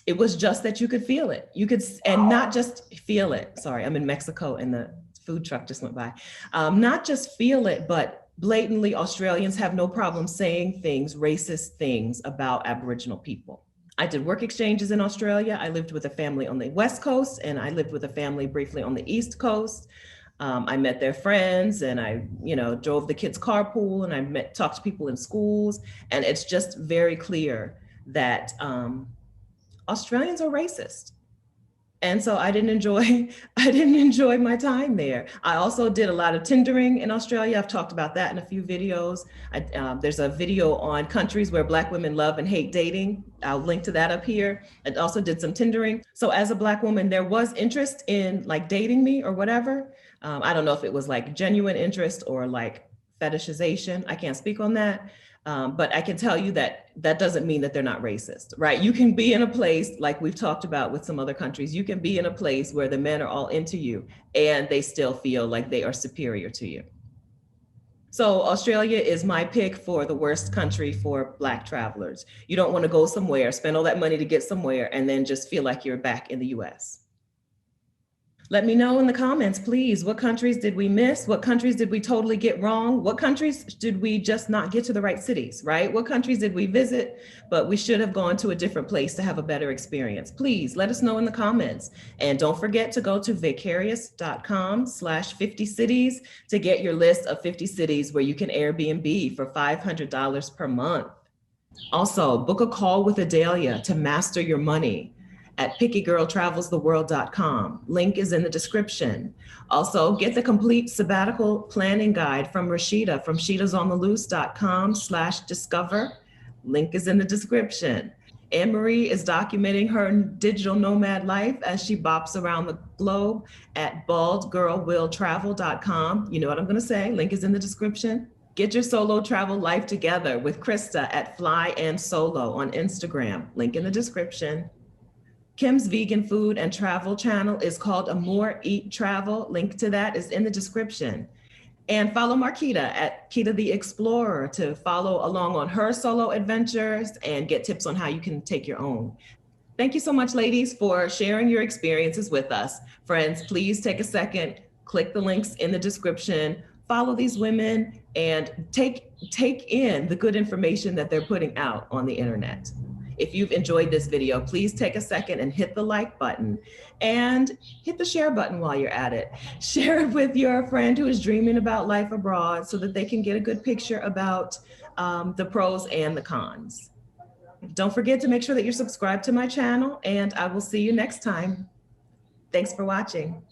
It was just that you could feel it. And not just feel it. Sorry, I'm in Mexico and the food truck just went by. Not just feel it, but blatantly, Australians have no problem saying things, racist things about Aboriginal people. I did work exchanges in Australia. I lived with a family on the West Coast, and I lived with a family briefly on the East Coast. I met their friends, and I, drove the kids' carpool, and I talked to people in schools. And it's just very clear that Australians are racist. And so I didn't enjoy my time there. I also did a lot of Tindering in Australia. I've talked about that in a few videos. There's a video on countries where Black women love and hate dating. I'll link to that up here. I also did some Tindering. So as a Black woman, there was interest in like dating me or whatever. I don't know if it was like genuine interest or like fetishization. I can't speak on that. But I can tell you that doesn't mean that they're not racist, right? You can be in a place like we've talked about with some other countries. You can be in a place where the men are all into you and they still feel like they are superior to you. So Australia is my pick for the worst country for Black travelers. You don't want to go somewhere, spend all that money to get somewhere, and then just feel like you're back in the US. Let me know in the comments, please. What countries did we miss? What countries did we totally get wrong? What countries did we just not get to the right cities, right? What countries did we visit, but we should have gone to a different place to have a better experience? Please let us know in the comments. And don't forget to go to vicarious.com/50cities to get your list of 50 cities where you can Airbnb for $500 per month. Also, book a call with Adelia to master your money at PICKYGIRLTRAVELSTHEWORLD.com. Link is in the description. Also, get the complete sabbatical planning guide from Rashida from sheetasontheloose.com/discover. Link is in the description. Anne-Marie is documenting her digital nomad life as she bops around the globe at baldgirlwilltravel.com. You know what I'm gonna say, link is in the description. Get your solo travel life together with Krista at Fly and Solo on Instagram, link in the description. Kim's vegan food and travel channel is called AMOR Eat Travel. Link to that is in the description. And follow Marquita at Kita the Explorer to follow along on her solo adventures and get tips on how you can take your own. Thank you so much, ladies, for sharing your experiences with us. Friends, please take a second, click the links in the description, follow these women, and take in the good information that they're putting out on the internet. If you've enjoyed this video, please take a second and hit the like button and hit the share button while you're at it. Share it with your friend who is dreaming about life abroad so that they can get a good picture about the pros and the cons. Don't forget to make sure that you're subscribed to my channel, and I will see you next time. Thanks for watching.